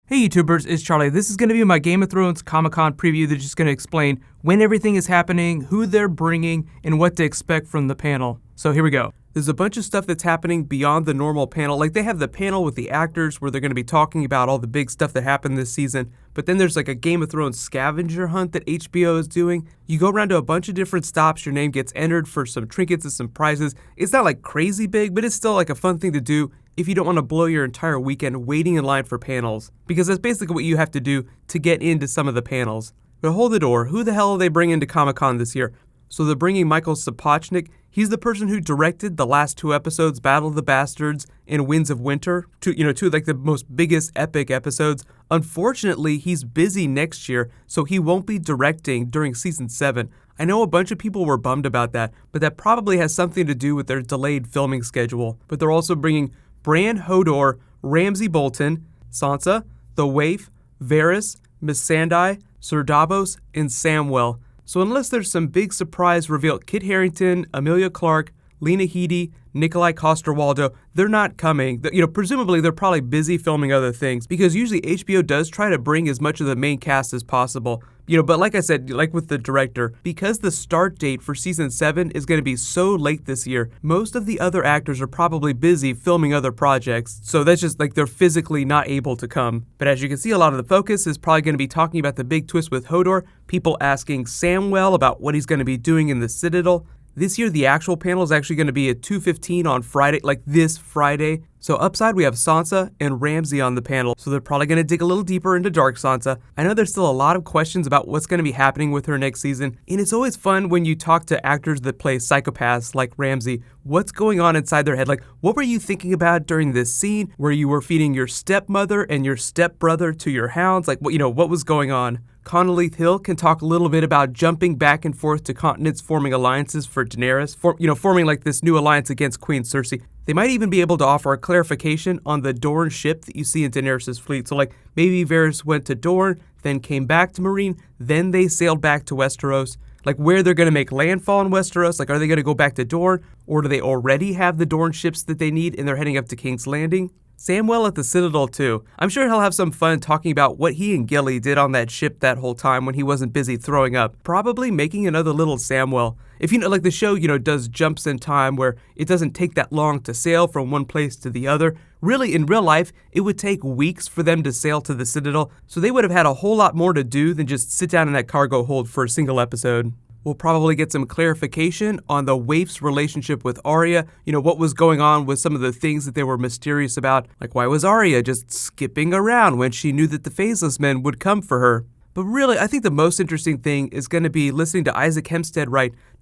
Hey YouTubers, it's Charlie. This is going to be my Game of Thrones Comic-Con preview that's just going to explain when everything is happening, who they're bringing, and what to expect from the panel. So here we go. There's a bunch of stuff that's happening beyond the normal panel. Like they have the panel with the actors where they're going to be talking about all the big stuff that happened this season. But then there's like a Game of Thrones scavenger hunt that HBO is doing. You go around to a bunch of different stops. Your name gets entered for some trinkets and some prizes. It's not like crazy big, but it's still like a fun thing to do if you don't want to blow your entire weekend waiting in line for panels, because that's basically what you have to do to get into some of the panels. But hold the door, who the hell are they bringing to Comic-Con this year? So they're bringing Michael Sapochnik. He's the person who directed the last two episodes, Battle of the Bastards and Winds of Winter, two like the most biggest epic episodes. Unfortunately, he's busy next year, so he won't be directing during season 7. I know a bunch of people were bummed about that, but that probably has something to do with their delayed filming schedule. But they're also bringing Bran Hodor, Ramsay Bolton, Sansa, the Waif, Varys, Missandei, Ser Davos, and Samwell. So unless there's some big surprise reveal, Kit Harington, Emilia Clarke, Lena Headey, Nikolai Coster-Waldau, they're not coming. Presumably they're probably busy filming other things, because usually HBO does try to bring as much of the main cast as possible. But like I said, like with the director, because the start date for season 7 is going to be so late this year, most of the other actors are probably busy filming other projects, so that's just like they're physically not able to come. But as you can see, a lot of the focus is probably going to be talking about the big twist with Hodor, people asking Samwell about what he's going to be doing in the Citadel. This year, the actual panel is actually going to be at 2:15 on Friday, like this Friday. So upside, we have Sansa and Ramsay on the panel, so they're probably going to dig a little deeper into Dark Sansa. I know there's still a lot of questions about what's going to be happening with her next season, and it's always fun when you talk to actors that play psychopaths like Ramsay. What's going on inside their head? Like, what were you thinking about during this scene where you were feeding your stepmother and your stepbrother to your hounds? Like, what was going on? Condoleezza Hill can talk a little bit about jumping back and forth to continents, forming alliances for Daenerys, forming like this new alliance against Queen Cersei. They might even be able to offer a clarification on the Dorne ship that you see in Daenerys' fleet. So like maybe Varys went to Dorne, then came back to Meereen, then they sailed back to Westeros. Like where they're going to make landfall in Westeros, like are they going to go back to Dorne, or do they already have the Dorne ships that they need and they're heading up to King's Landing? Samwell at the Citadel too. I'm sure he'll have some fun talking about what he and Gilly did on that ship that whole time when he wasn't busy throwing up. Probably making another little Samwell. If like the show, does jumps in time where it doesn't take that long to sail from one place to the other. Really, in real life, it would take weeks for them to sail to the Citadel, so they would have had a whole lot more to do than just sit down in that cargo hold for a single episode. We'll probably get some clarification on the Waif's relationship with Arya, what was going on with some of the things that they were mysterious about, like why was Arya just skipping around when she knew that the Faceless Men would come for her. But really, I think the most interesting thing is going to be listening to Isaac Hempstead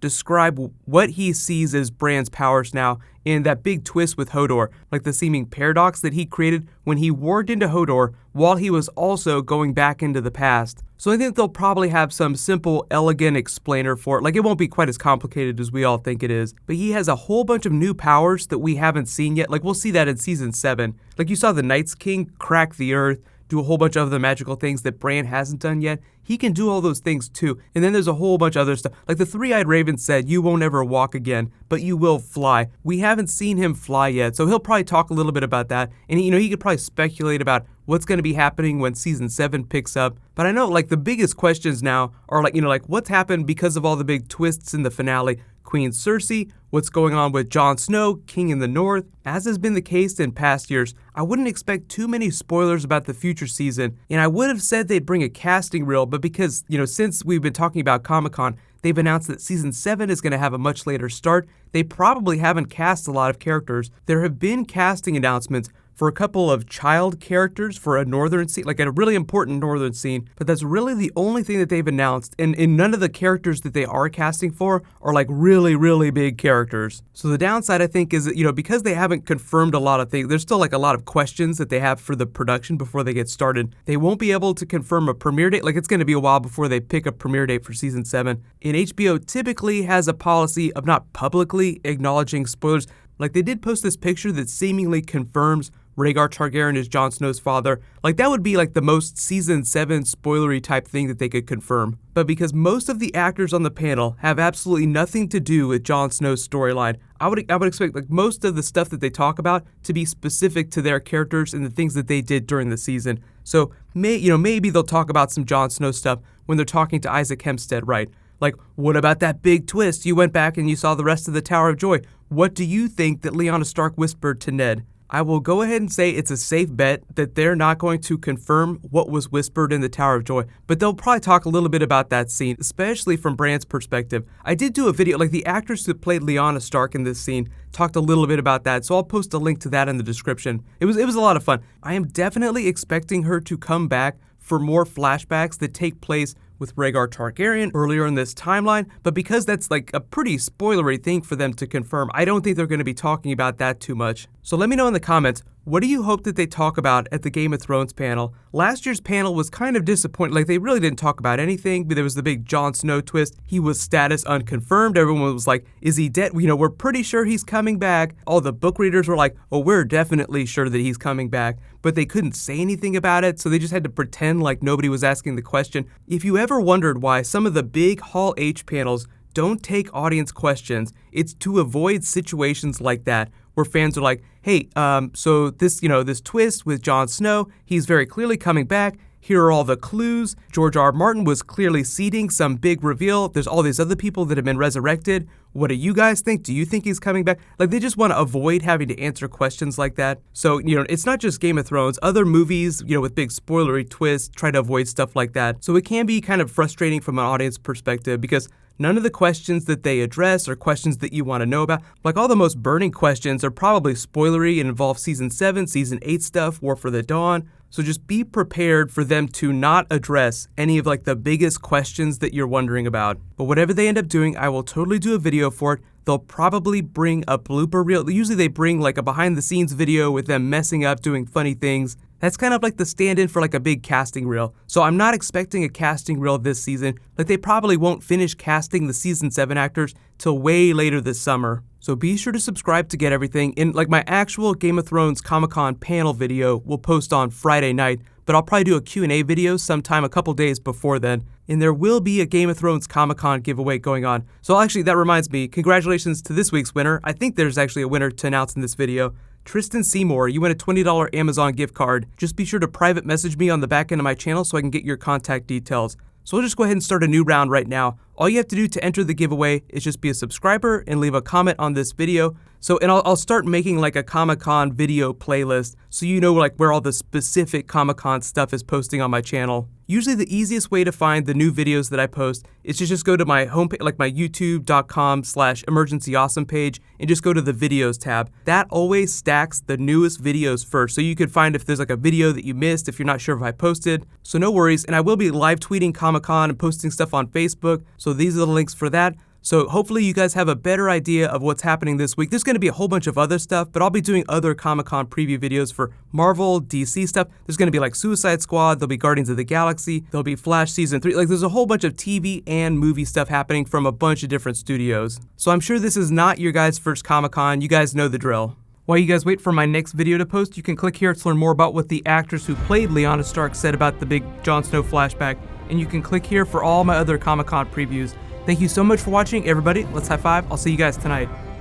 describe what he sees as Bran's powers now in that big twist with Hodor, like the seeming paradox that he created when he warged into Hodor while he was also going back into the past. So I think they'll probably have some simple, elegant explainer for it. Like it won't be quite as complicated as we all think it is. But he has a whole bunch of new powers that we haven't seen yet. Like we'll see that in season 7. Like you saw the Night's King crack the earth, do a whole bunch of other magical things that Bran hasn't done yet. He can do all those things too. And then there's a whole bunch of other stuff. Like the Three-Eyed Raven said, you won't ever walk again, but you will fly. We haven't seen him fly yet, so he'll probably talk a little bit about that. And he could probably speculate about what's going to be happening when season 7 picks up. But I know like the biggest questions now are like what's happened because of all the big twists in the finale. Queen Cersei, what's going on with Jon Snow, King in the North. As has been the case in past years, I wouldn't expect too many spoilers about the future season, and I would have said they'd bring a casting reel, but because, since we've been talking about Comic-Con, they've announced that season 7 is going to have a much later start. They probably haven't cast a lot of characters. There have been casting announcements for a couple of child characters for a northern scene, like a really important northern scene, but that's really the only thing that they've announced, and none of the characters that they are casting for are like really, really big characters. So the downside, I think, is that, because they haven't confirmed a lot of things, there's still like a lot of questions that they have for the production before they get started. They won't be able to confirm a premiere date, like it's going to be a while before they pick a premiere date for season 7. And HBO typically has a policy of not publicly acknowledging spoilers, Like, they did post this picture that seemingly confirms Rhaegar Targaryen is Jon Snow's father. Like, that would be like the most season 7 spoilery type thing that they could confirm. But because most of the actors on the panel have absolutely nothing to do with Jon Snow's storyline, I would expect like most of the stuff that they talk about to be specific to their characters and the things that they did during the season. So maybe they'll talk about some Jon Snow stuff when they're talking to Isaac Hempstead, right? Like, what about that big twist? You went back and you saw the rest of the Tower of Joy. What do you think that Lyanna Stark whispered to Ned? I will go ahead and say it's a safe bet that they're not going to confirm what was whispered in the Tower of Joy, but they'll probably talk a little bit about that scene, especially from Bran's perspective. I did do a video, like the actress who played Lyanna Stark in this scene talked a little bit about that, so I'll post a link to that in the description. It was a lot of fun. I am definitely expecting her to come back for more flashbacks that take place with Rhaegar Targaryen earlier in this timeline, but because that's like a pretty spoilery thing for them to confirm, I don't think they're going to be talking about that too much. So let me know in the comments, what do you hope that they talk about at the Game of Thrones panel? Last year's panel was kind of disappointing. Like, they really didn't talk about anything, but there was the big Jon Snow twist. He was status unconfirmed. Everyone was like, is he dead? You know, we're pretty sure he's coming back. All the book readers were like, oh, we're definitely sure that he's coming back. But they couldn't say anything about it, so they just had to pretend like nobody was asking the question. If you ever wondered why some of the big Hall H panels don't take audience questions, it's to avoid situations like that, where fans are like, hey, so this twist with Jon Snow, he's very clearly coming back. Here are all the clues. George R. R. Martin was clearly seeding some big reveal. There's all these other people that have been resurrected. What do you guys think? Do you think he's coming back? Like, they just want to avoid having to answer questions like that. So, it's not just Game of Thrones. Other movies, with big spoilery twists, try to avoid stuff like that. So it can be kind of frustrating from an audience perspective because none of the questions that they address are questions that you want to know about. Like, all the most burning questions are probably spoilery and involve Season 7, Season 8 stuff, War for the Dawn. So just be prepared for them to not address any of like the biggest questions that you're wondering about. But whatever they end up doing, I will totally do a video for it. They'll probably bring a blooper reel. Usually they bring like a behind the scenes video with them messing up, doing funny things. That's kind of like the stand-in for like a big casting reel. So I'm not expecting a casting reel this season. Like, they probably won't finish casting the Season 7 actors till way later this summer. So be sure to subscribe to get everything. And like, my actual Game of Thrones Comic-Con panel video will post on Friday night, but I'll probably do a Q&A video sometime a couple days before then. And there will be a Game of Thrones Comic-Con giveaway going on. So actually, that reminds me, congratulations to this week's winner. I think there's actually a winner to announce in this video. Tristan Seymour, you win a $20 Amazon gift card. Just be sure to private message me on the back end of my channel so I can get your contact details. So we'll just go ahead and start a new round right now. All you have to do to enter the giveaway is just be a subscriber and leave a comment on this video. And I'll start making like a Comic-Con video playlist so you know like where all the specific Comic-Con stuff is posting on my channel. Usually the easiest way to find the new videos that I post is to just go to my homepage, like my youtube.com/emergencyawesome page, and just go to the videos tab. That always stacks the newest videos first, so you could find if there's like a video that you missed if you're not sure if I posted. So no worries, and I will be live tweeting Comic-Con and posting stuff on Facebook, so these are the links for that. So hopefully you guys have a better idea of what's happening this week. There's going to be a whole bunch of other stuff, but I'll be doing other Comic-Con preview videos for Marvel, DC stuff. There's going to be like Suicide Squad, there'll be Guardians of the Galaxy, there'll be Flash Season 3. Like, there's a whole bunch of TV and movie stuff happening from a bunch of different studios. So I'm sure this is not your guys' first Comic-Con. You guys know the drill. While you guys wait for my next video to post, you can click here to learn more about what the actress who played Lyanna Stark said about the big Jon Snow flashback, and you can click here for all my other Comic-Con previews. Thank you so much for watching, everybody. Let's high five. I'll see you guys tonight.